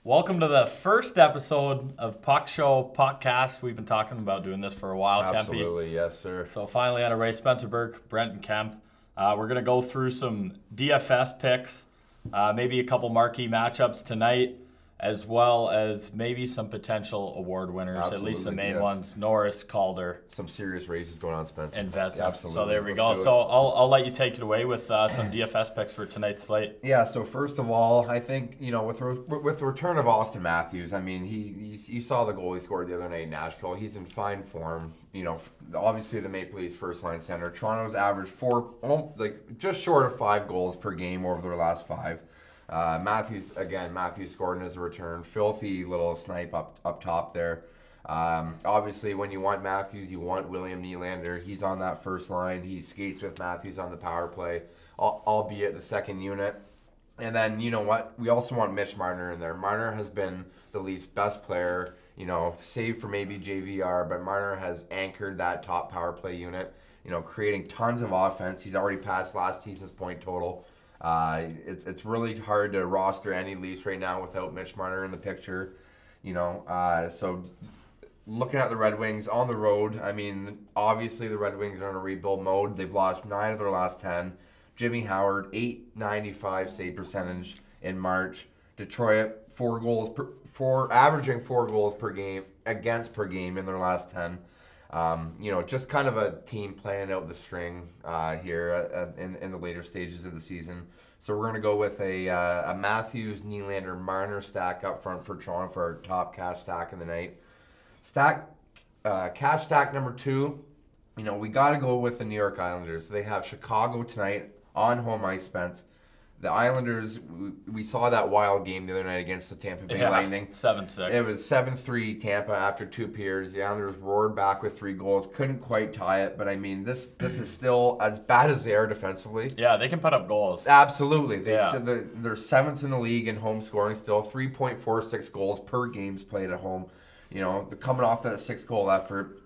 Welcome to the first episode of Puck Show Podcast. We've been talking about doing this for a while, Kempy. Absolutely, yes, sir. So finally on a race, Spencer Burke, Brent, and Kemp. We're going to go through some DFS picks, maybe a couple marquee matchups tonight, as well as maybe some potential award winners, at least the main ones, Norris, Calder. Some serious races going on, Spencer. And Vesna. Yeah, absolutely. So there we go. So I'll let you take it away with some DFS picks for tonight's slate. Yeah, so first of all, I think, with the return of Austin Matthews, I mean, you saw the goal he scored the other night in Nashville. He's in fine form. Obviously the Maple Leafs first-line center. Toronto's averaged just short of 5 goals per game over their last 5. Matthews scored in his return. Filthy little snipe up top there. Obviously, when you want Matthews, you want William Nylander. He's on that first line. He skates with Matthews on the power play, albeit the second unit. And then, you know what? We also want Mitch Marner in there. Marner has been the Leafs' best player, save for maybe JVR, but Marner has anchored that top power play unit, creating tons of offense. He's already passed last season's point total. It's really hard to roster any Leafs right now without Mitch Marner in the picture, so looking at the Red Wings on the road, I mean, obviously the Red Wings are in a rebuild mode. They've lost 9 of their last 10. Jimmy Howard, .895 save percentage in March. Detroit, averaging 4 goals per game in their last 10. Just kind of a team playing out the string here in the later stages of the season. So we're going to go with a Matthews, Nylander, Marner stack up front for Toronto for our top cash stack of the night. Cash stack number 2, we got to go with the New York Islanders. They have Chicago tonight on home ice, Spence. The Islanders, we saw that wild game the other night against the Tampa Bay Lightning. 7-6. It was 7-3 Tampa after 2 periods. The Islanders roared back with 3 goals. Couldn't quite tie it, but I mean, this is still as bad as they are defensively. Yeah, they can put up goals. Absolutely. They're 7th in the league in home scoring still. 3.46 goals per games played at home. They're coming off that 6-goal effort.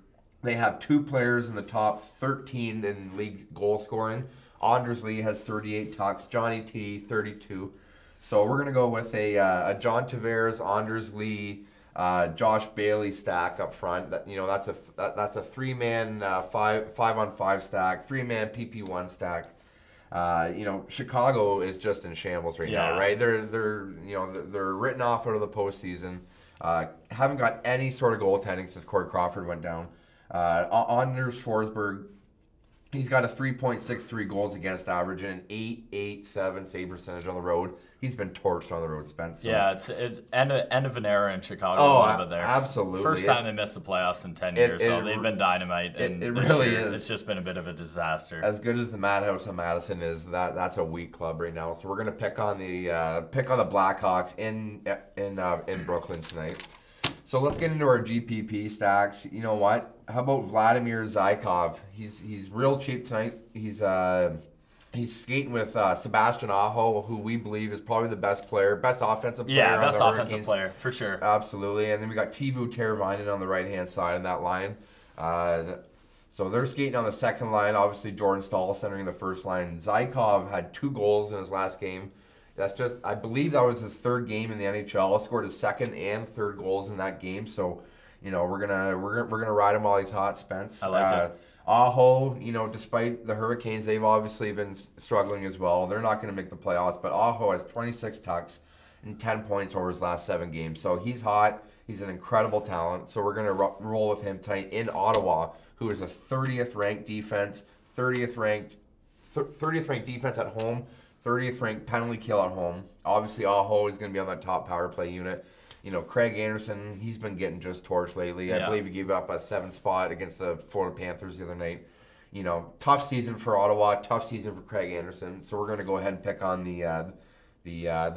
They have 2 players in the top 13 in league goal scoring. Anders Lee has 38 tucks. Johnny T 32. So we're gonna go with a John Tavares, Anders Lee, Josh Bailey stack up front. That's a 3-man 5-on-5 stack, 3-man PP1 stack. Chicago is just in shambles right now, right? They're written off out of the postseason. Haven't got any sort of goaltending since Corey Crawford went down. Anders Forsberg, he's got a 3.63 goals against average and an .887 save percentage on the road. He's been torched on the road, Spence. So. Yeah, it's end of an era in Chicago. Oh, a little bit there. Absolutely. First time they missed the playoffs in 10 years, so they've been dynamite. And it really is. It's just been a bit of a disaster. As good as the Madhouse on Madison is, that's a weak club right now. So we're gonna pick on the Blackhawks in Brooklyn tonight. So let's get into our GPP stacks. You know what? How about Vladimir Zykov? He's real cheap tonight. He's skating with Sebastian Aho, who we believe is probably the best offensive player. Yeah, best on the offensive Hurricanes. Player for sure. Absolutely. And then we got Teuvo Teravainen on the right hand side of that line. So they're skating on the second line. Obviously, Jordan Staal centering the first line. Zykov had 2 goals in his last game. I believe that was his 3rd game in the NHL. Scored his 2nd and 3rd goals in that game. So, we're gonna ride him while he's hot, Spence. I like it. Aho, despite the Hurricanes, they've obviously been struggling as well. They're not going to make the playoffs, but Aho has 26 tucks and 10 points over his last 7 games. So he's hot. He's an incredible talent. So we're going to roll with him tonight in Ottawa, who is a 30th ranked defense, 30th ranked defense at home. 30th ranked penalty kill at home. Obviously, Aho is going to be on that top power play unit. Craig Anderson, he's been getting just torched lately. I believe he gave up a 7th spot against the Florida Panthers the other night. Tough season for Ottawa, tough season for Craig Anderson. So we're going to go ahead and pick on the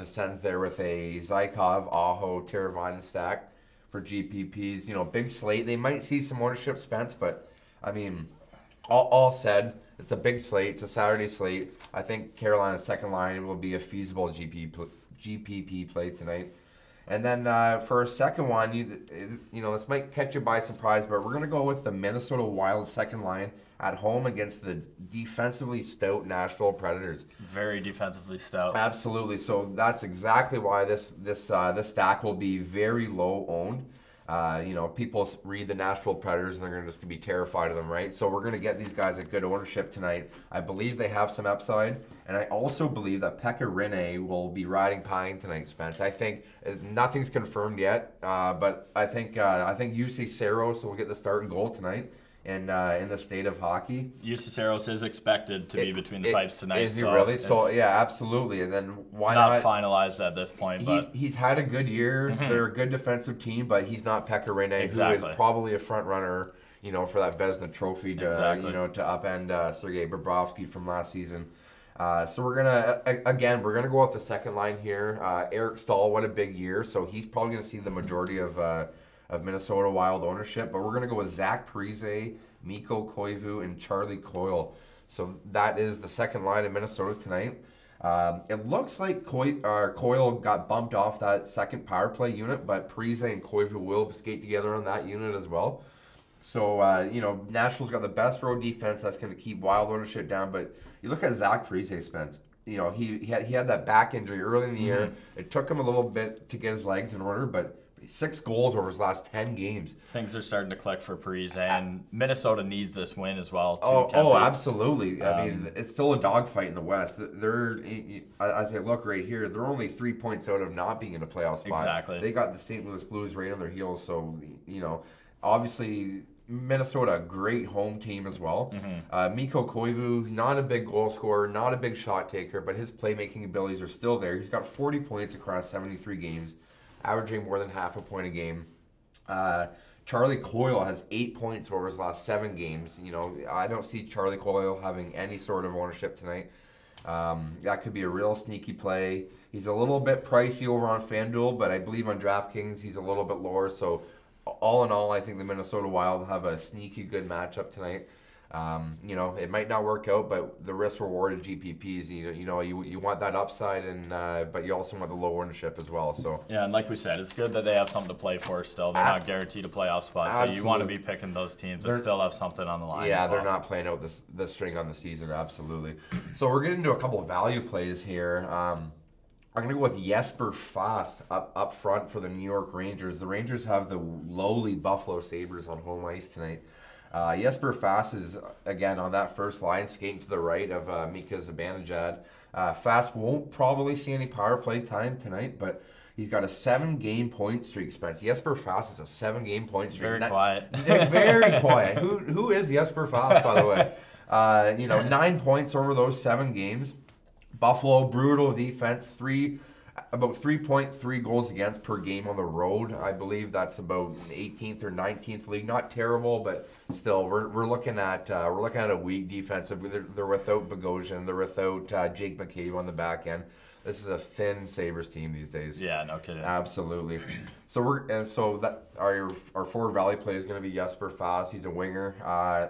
Sens there with a Zykov, Aho, Teravainen stack for GPPs. Big slate. They might see some ownership, Spence, but I mean, all said, it's a big slate. It's a Saturday slate. I think Carolina's second line will be a feasible GPP play tonight. And then for a second one, this might catch you by surprise, but we're going to go with the Minnesota Wild second line at home against the defensively stout Nashville Predators. Very defensively stout. Absolutely. So that's exactly why this stack will be very low owned. People read the Nashville Predators and they're just going to be terrified of them, right? So we're going to get these guys at good ownership tonight. I believe they have some upside, and I also believe that Pekka Rinne will be riding pine tonight, Spence. I think nothing's confirmed yet, but I think UC Saros will get the starting goal tonight. And in the state of hockey, Saros is expected to be between the pipes tonight. Is he really? So yeah, absolutely. And then why not? Not finalized at this point, but he's had a good year. They're a good defensive team, but he's not Pekka Rinne, exactly. who is probably a front runner, for that Vezina Trophy to to upend Sergei Bobrovsky from last season. So we're gonna go with the second line here. Eric Stahl, what a big year! So he's probably gonna see the majority of Minnesota Wild ownership, but we're going to go with Zach Parise, Mikko Koivu, and Charlie Coyle. So that is the second line in Minnesota tonight. It looks like Coyle got bumped off that second power play unit, but Parise and Koivu will skate together on that unit as well. So, Nashville's got the best road defense that's going to keep Wild ownership down, but you look at Zach Parise, Spence. He had that back injury early in the year. It took him a little bit to get his legs in order, but 6 goals over his last 10 games. Things are starting to click for Parise, and Minnesota needs this win as well. Absolutely. I mean, it's still a dogfight in the West. They're, as I look right here, they're only 3 points out of not being in a playoff spot. Exactly. They got the St. Louis Blues right on their heels, so, obviously Minnesota, a great home team as well. Mikko Koivu, not a big goal scorer, not a big shot taker, but his playmaking abilities are still there. He's got 40 points across 73 games. Averaging more than half a point a game. Charlie Coyle has 8 points over his last 7 games. I don't see Charlie Coyle having any sort of ownership tonight. That could be a real sneaky play. He's a little bit pricey over on FanDuel, but I believe on DraftKings he's a little bit lower. So all in all, I think the Minnesota Wild have a sneaky good matchup tonight. It might not work out, but the risk rewarded GPPs, you want that upside, and but you also want the low ownership as well. So yeah, and like we said, it's good that they have something to play for still. They're not guaranteed a playoff spot, so you want to be picking those teams that still have something on the line. Yeah, as well. They're not playing out the string on the season, absolutely. So we're getting into a couple of value plays here. I'm going to go with Jesper Fast up front for the New York Rangers. The Rangers have the lowly Buffalo Sabres on home ice tonight. Jesper Fast is, again, on that first line, skating to the right of Mika Zibanejad. Fast won't probably see any power play time tonight, but he's got a 7-game point streak, Spence. Jesper Fast is a 7-game point streak. Very quiet. Very quiet. Who is Jesper Fast, by the way? 9 points over those 7 games. Buffalo, brutal defense, about 3.3 goals against per game on the road. I believe that's about 18th or 19th league. Not terrible, but still, we're looking at a weak defense. They're without Bogosian. They're without Jake McCabe on the back end. This is a thin Sabres team these days. Yeah, no kidding. Absolutely. So our 4 value play is going to be Jesper Fast. He's a winger.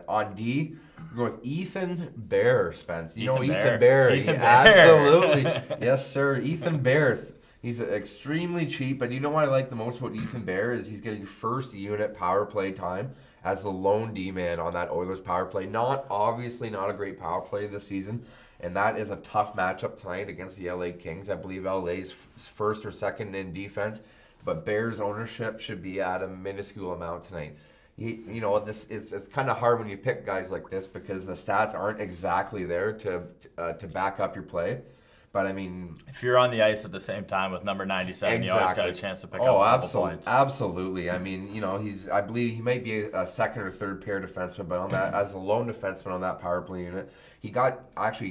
On D, we're going with Ethan Bear, Spence. Ethan Bear. Absolutely. Yes, sir. Ethan Bear. He's extremely cheap, but you know what I like the most about Ethan Bear is he's getting first unit power play time as the lone D-man on that Oilers power play. Obviously not a great power play this season, and that is a tough matchup tonight against the LA Kings. I believe LA's first or second in defense, but Bears ownership should be at a minuscule amount tonight. It's kind of hard when you pick guys like this because the stats aren't exactly there to back up your play. But I mean, if you're on the ice at the same time with number 97, you always got a chance to pick up a couple points. Absolutely. I mean, I believe he might be a second or third pair defenseman, but on that as a lone defenseman on that power play unit, he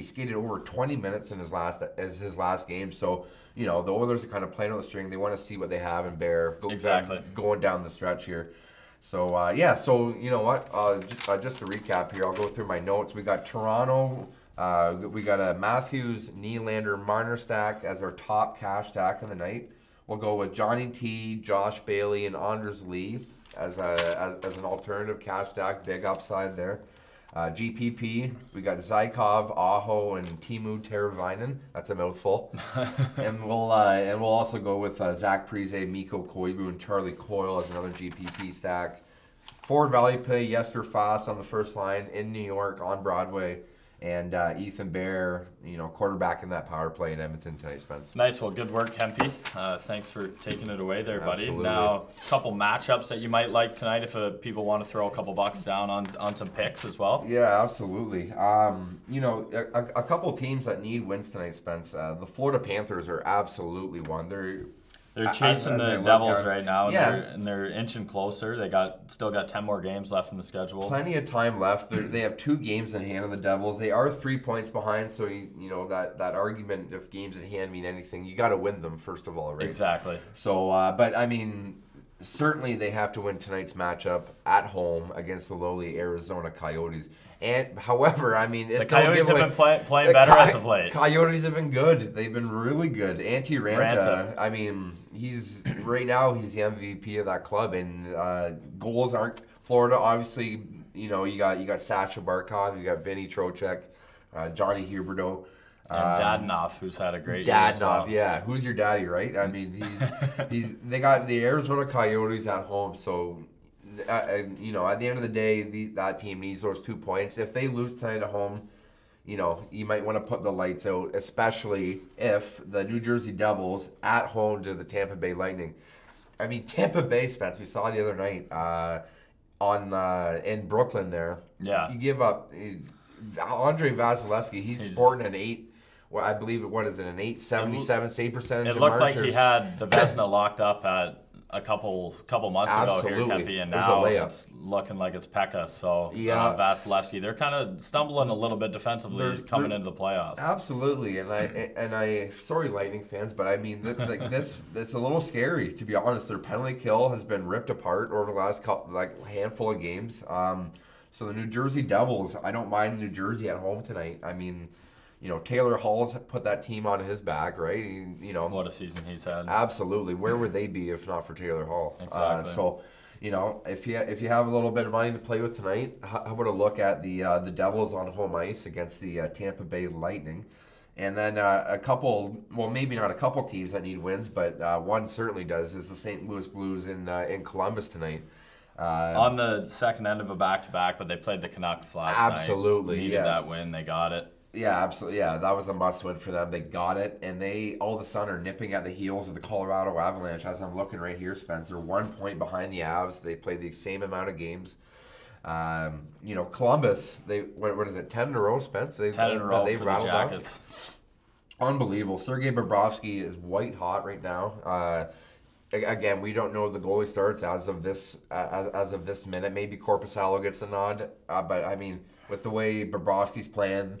skated over 20 minutes in his last game. So the Oilers are kind of playing on the string. They want to see what they have in Bear. Going down the stretch here. So so you know what? Just to recap here, I'll go through my notes. We got Toronto. We got a Matthews, Nylander, Marner stack as our top cash stack of the night. We'll go with Johnny T, Josh Bailey, and Anders Lee as an alternative cash stack. Big upside there. GPP, we got Zykov, Aho, and Timu Teravainen. That's a mouthful. and we'll also go with Zach Parise, Mikko Koivu, and Charlie Coyle as another GPP stack. Forward value play, Jesper Fast on the first line in New York on Broadway. And Ethan Bear, quarterback in that power play in Edmonton tonight, Spence. Nice. Well, good work, Kempy. Thanks for taking it away there, buddy. Absolutely. Now, a couple matchups that you might like tonight if people want to throw a couple bucks down on some picks as well. Yeah, absolutely. A couple teams that need wins tonight, Spence. The Florida Panthers are absolutely one. They're chasing the Devils right now, and they're inching closer. They still got 10 more games left in the schedule. Plenty of time left. They have 2 games in hand on the Devils. They are 3 points behind, so that argument if games in hand mean anything, you got to win them first of all, right? Exactly. So, but I mean, certainly they have to win tonight's matchup at home against the lowly Arizona Coyotes. And however, I mean, it's the Coyotes have been playing better as of late. Coyotes have been good. They've been really good. Antti Ranta, I mean, he's right now he's the MVP of that club, and goals aren't Florida. Obviously, you got Sasha Barkov, you got Vinny Trocheck, Johnny Huberdeau. And Dadonov, who's had a great year as well. Yeah. Who's your daddy, right? I mean, they got the Arizona Coyotes at home, so at the end of the day, that team needs those 2 points. If they lose tonight at home, you might want to put the lights out, especially if the New Jersey Devils at home to the Tampa Bay Lightning. I mean, Tampa Bay, Spence, we saw the other night in Brooklyn there. Yeah. You give up Andre Vasilevsky. He's sporting an 8. Well, I believe an 877 save percentage. It looked like he had the Vezina locked up at a couple months ago here, Kempy, and now it's looking like it's Pekka. So Vasilevsky, they're kind of stumbling a little bit defensively coming into the playoffs. Absolutely, and I sorry, Lightning fans, but I mean this it's a little scary, to be honest. Their penalty kill has been ripped apart over the last handful of games. So the New Jersey Devils, I don't mind New Jersey at home tonight. I mean, Taylor Hall's put that team on his back, right? What a season he's had. Absolutely. Where would they be if not for Taylor Hall? Exactly. So, if you have a little bit of money to play with tonight, how about a look at the Devils on home ice against the Tampa Bay Lightning, and then a couple, well, maybe not a couple teams that need wins, but one certainly does, is the St. Louis Blues in Columbus tonight. On the second end of a back-to-back, but they played the Canucks last night. Absolutely. Needed that win. They got it. Yeah, absolutely. Yeah, that was a must-win for them. They got it, and they all of a sudden are nipping at the heels of the Colorado Avalanche. As I'm looking right here, Spencer, 1 point behind the Avs. They played the same amount of games. Columbus, what is it, 10 in a row, Spence? 10 in a row for the Jackets. Unbelievable. Sergei Bobrovsky is white hot right now. Again, we don't know if the goalie starts as of this minute. Maybe Korpisalo gets a nod, but I mean, with the way Bobrovsky's playing,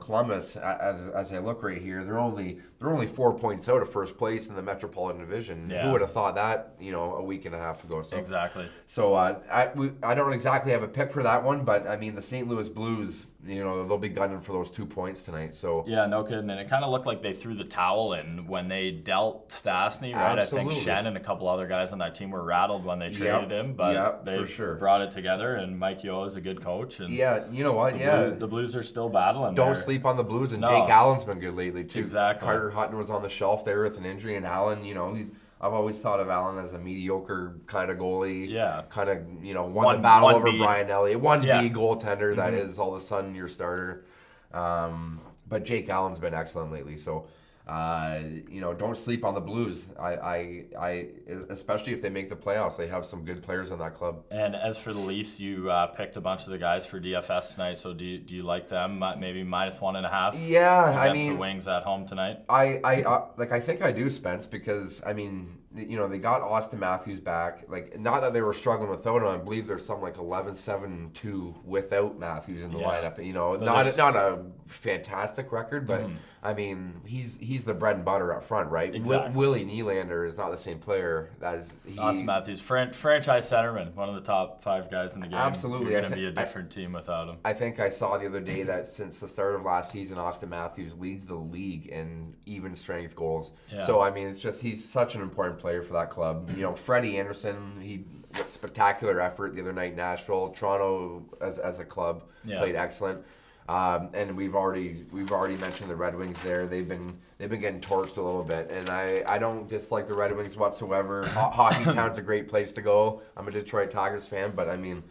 Columbus, as I look right here, they're only 4 points out of first place in the Metropolitan Division. Yeah. Who would have thought that, a week and a half ago? So, exactly. So I don't exactly have a pick for that one, but I mean the St. Louis Blues, they'll be gunning for those 2 points tonight. So yeah, no kidding. And it kind of looked like they threw the towel in when they dealt Stastny, right? Absolutely. I think Shen and a couple other guys on that team were rattled when they traded him, but they brought it together. And Mike Yeo is a good coach. And yeah, you know what? The Blues are still battling. Don't sleep on the Blues, and Jake Allen's been good lately too. Exactly. Carter Hutton was on the shelf there with an injury, and Allen, I've always thought of Allen as a mediocre kind of goalie. Yeah. Kind of, won the battle over B. Brian Elliott. 1B goaltender that is all of a sudden your starter. But Jake Allen's been excellent lately. So, don't sleep on the Blues. I especially if they make the playoffs, they have some good players on that club. And as for the Leafs, you picked a bunch of the guys for DFS tonight. So do you like them? Maybe -1.5. Yeah, against the Wings at home tonight. I think I do, Spence, because I mean, they got Austin Matthews back. Not that they were struggling without him. I believe there's some 11-7-2 without Matthews in the lineup. Not a fantastic record, but I mean, he's the bread and butter up front, right? Exactly. Willie Nylander is not the same player as Austin Matthews, franchise centerman, one of the top 5 guys in the game. Absolutely. You're going to be a different team without him. I think I saw the other day that since the start of last season, Austin Matthews leads the league in even strength goals. Yeah. So, I mean, it's just he's such an important player for that club. You know, Freddie Anderson, he spectacular effort the other night in Nashville. Toronto, as a club, played excellent. And we've already mentioned the Red Wings there. They've been getting torched a little bit, and I don't dislike the Red Wings whatsoever. Hockey Town's a great place to go. I'm a Detroit Tigers fan, but I mean,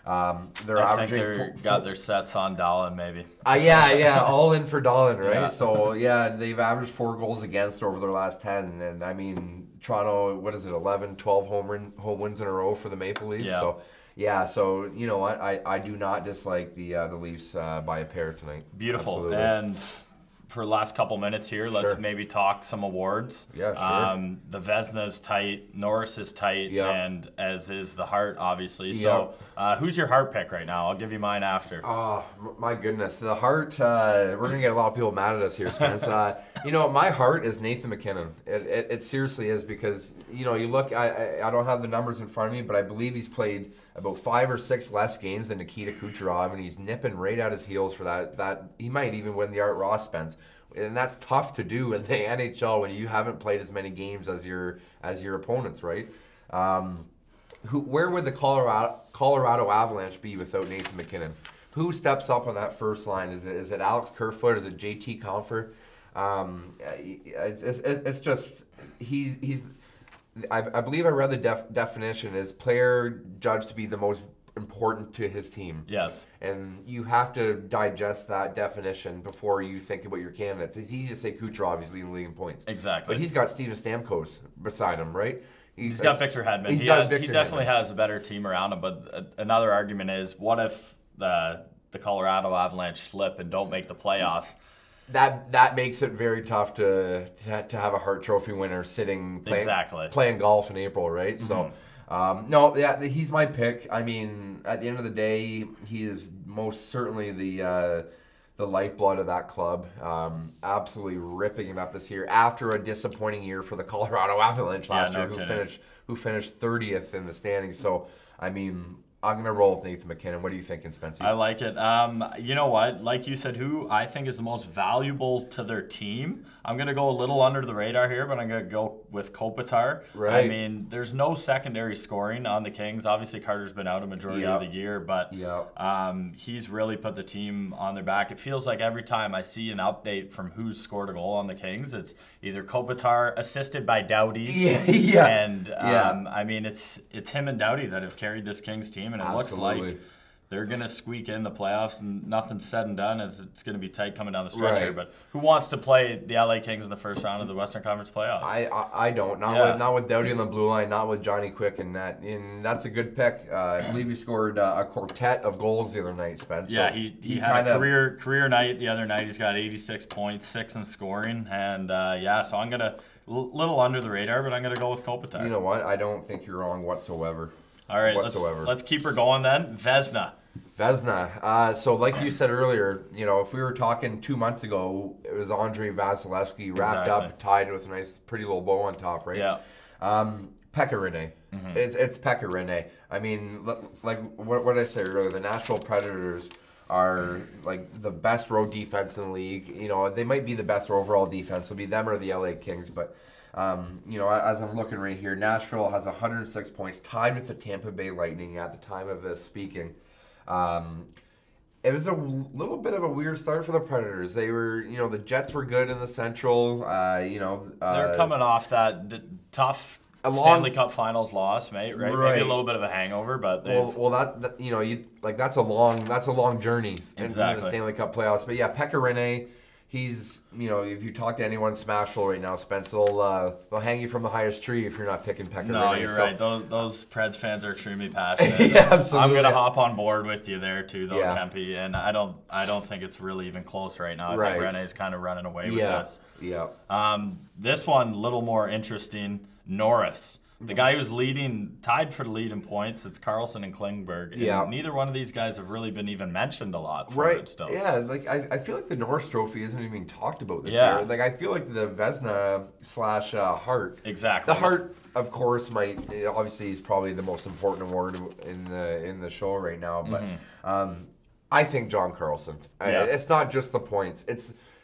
they're averaging. Think got their sets on Dahlin maybe. Yeah, all in for Dahlin, right? Yeah. So yeah, they've averaged 4 goals against over their last 10, and I mean Toronto, what is it, 11, 12 home wins in a row for the Maple Leafs. Yeah. So. Yeah, so you know what? I do not dislike the Leafs by a pair tonight. Beautiful. Absolutely. And for the last couple minutes here, let's maybe talk some awards. Yeah, sure. The Vezina's tight, Norris is tight, and as is the Hart, obviously. So who's your Hart pick right now? I'll give you mine after. Oh, my goodness. The Hart, we're going to get a lot of people mad at us here, Spence. You know, my Hart is Nathan McKinnon. It seriously is because, you know, you look, I don't have the numbers in front of me, but I believe he's played about 5 or 6 less games than Nikita Kucherov, and he's nipping right at his heels for that. He might even win the Art Ross, Spence. And that's tough to do in the NHL when you haven't played as many games as your opponents, right? Where would the Colorado Avalanche be without Nathan McKinnon? Who steps up on that first line? Is it Alex Kerfoot? Is it JT Compher? It's just he's. I believe I read the definition is player judged to be the most important to his team. Yes. And you have to digest that definition before you think about your candidates. It's easy to say Kucherov is leading the league in points. Exactly. But he's got Steven Stamkos beside him, right? He's got Victor Hedman. He definitely has a better team around him. But another argument is, what if the Colorado Avalanche slip and don't make the playoffs? That makes it very tough to have a Hart Trophy winner sitting playing golf in April, right? Mm-hmm. So, he's my pick. I mean, at the end of the day, he is most certainly the lifeblood of that club. Absolutely ripping it up this year after a disappointing year for the Colorado Avalanche last year, who finished 30th in the standings. So, I mean, I'm going to roll with Nathan McKinnon. What are you thinking, Spencer? I like it. You know what? Like you said, who I think is the most valuable to their team. I'm going to go a little under the radar here, but I'm going to go with Kopitar. Right. I mean, there's no secondary scoring on the Kings. Obviously, Carter's been out a majority of the year, but he's really put the team on their back. It feels like every time I see an update from who's scored a goal on the Kings, it's either Kopitar assisted by Doughty. And I mean, it's him and Doughty that have carried this Kings team, and it looks like they're going to squeak in the playoffs, and nothing's said and done as it's going to be tight coming down the stretch here. But who wants to play the LA Kings in the first round of the Western Conference playoffs? I don't. Not with Doughty on the blue line, not with Johnny Quick and that. And that's a good pick. I believe he scored a quartet of goals the other night, Spence. Yeah, so he had a career night the other night. He's got 86 points, 6 in scoring. And, so I'm going to – little under the radar, but I'm going to go with Kopitar. You know what? I don't think you're wrong whatsoever. All right, let's keep her going then. Vezina. So like you said earlier, you know, if we were talking 2 months ago, it was Andrei Vasilevsky wrapped up, tied with a nice, pretty little bow on top, right? Yeah. Pekka Rinne. Mm-hmm. It's Pekka Rinne. I mean, like what did I say earlier? The Nashville Predators are like the best road defense in the league. You know, they might be the best overall defense. It'll be them or the LA Kings, but. You know, as I'm looking right here, Nashville has 106 points, tied with the Tampa Bay Lightning at the time of this speaking. It was a little bit of a weird start for the Predators. They were, you know, the Jets were good in the Central. They're coming off that tough Stanley Cup Finals loss, mate. Right? Maybe a little bit of a hangover, but that you know, that's a long journey into the Stanley Cup playoffs. But yeah, Pekka Rinne. He's, you know, if you talk to anyone in Smashville right now, Spence, they'll hang you from the highest tree if you're not picking Pekka Rinne. No, you're right. Those Preds fans are extremely passionate. Yeah, absolutely. I'm gonna hop on board with you there too, though, Kempy. And I don't think it's really even close right now. I think Rinne's kind of running away with this. Yeah. This one a little more interesting. Norris. The guy who's tied for the lead in points, it's Carlson and Klingberg. And neither one of these guys have really been even mentioned a lot for it still. Yeah, like I feel like the Norris Trophy isn't even talked about this year. Like I feel like the Vezina / Hart. Exactly. The Hart, of course, obviously he's probably the most important award in the show right now. But I think John Carlson. It's not just the points.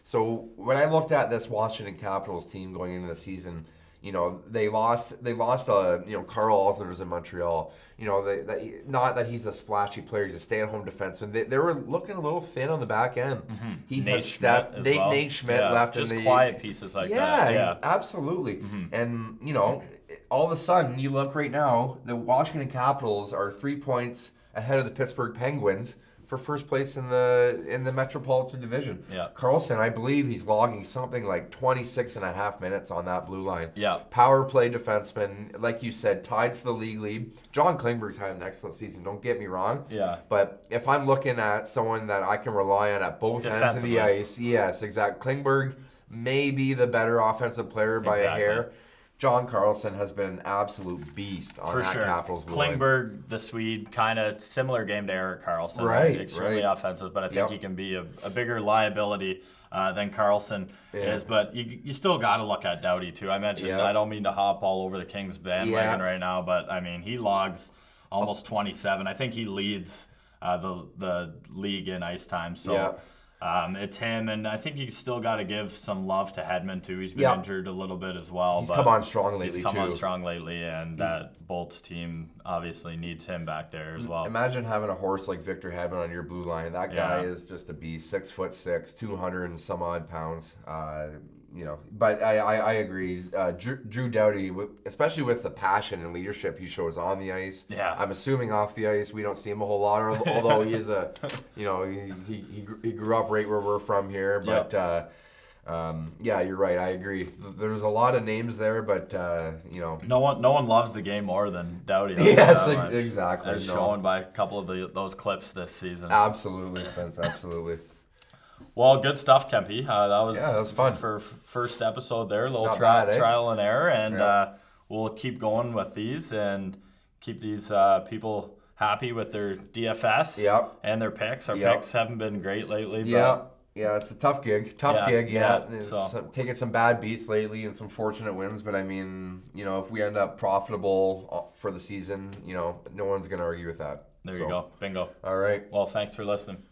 So when I looked at this Washington Capitals team going into the season, they lost Carl Alzner's in Montreal. Not that he's a splashy player, he's a stay-at-home defenseman. They were looking a little thin on the back end. Nate Schmidt Nate Schmidt left just in the quiet pieces like that. Yeah, absolutely. And all of a sudden, you look right now, the Washington Capitals are 3 points ahead of the Pittsburgh Penguins for first place in the Metropolitan Division. Yeah. Carlson, I believe he's logging something like 26 and a half minutes on that blue line. Yeah. Power play defenseman, like you said, tied for the league lead. John Klingberg's had an excellent season, don't get me wrong. Yeah. But if I'm looking at someone that I can rely on at both ends of the ice, yes, exactly. Klingberg may be the better offensive player by a hair. John Carlson has been an absolute beast on that Capitals blue line. Klingberg, the Swede, kind of similar game to Erik Karlsson. Extremely offensive, but I think he can be a bigger liability than Karlsson is. But you still got to look at Doughty, too. I mentioned, I don't mean to hop all over the Kings bandwagon right now, but, I mean, he logs almost 27. I think he leads the league in ice time. So. It's him, and I think you still got to give some love to Hedman, too. He's been injured a little bit as well. He's come on strong lately, and that Bolts team obviously needs him back there as well. Imagine having a horse like Victor Hedman on your blue line. That guy is just a beast, 6'6", 200 and some odd pounds. But I agree. Drew Doughty, especially with the passion and leadership he shows on the ice. Yeah. I'm assuming off the ice we don't see him a whole lot, although he is he grew up right where we're from here. But you're right. I agree. There's a lot of names there, but no one loves the game more than Doughty. Yes, exactly. As shown by a couple of those clips this season. Absolutely, Spence. Absolutely. Well, good stuff, Kempy. That was fun for first episode there. A little trial and error, and we'll keep going with these and keep these people happy with their DFS and their picks. Our picks haven't been great lately. Yeah, it's a tough gig. Taking some bad beats lately and some fortunate wins, but I mean, if we end up profitable for the season, no one's going to argue with that. There you go. Bingo. All right. Well, thanks for listening.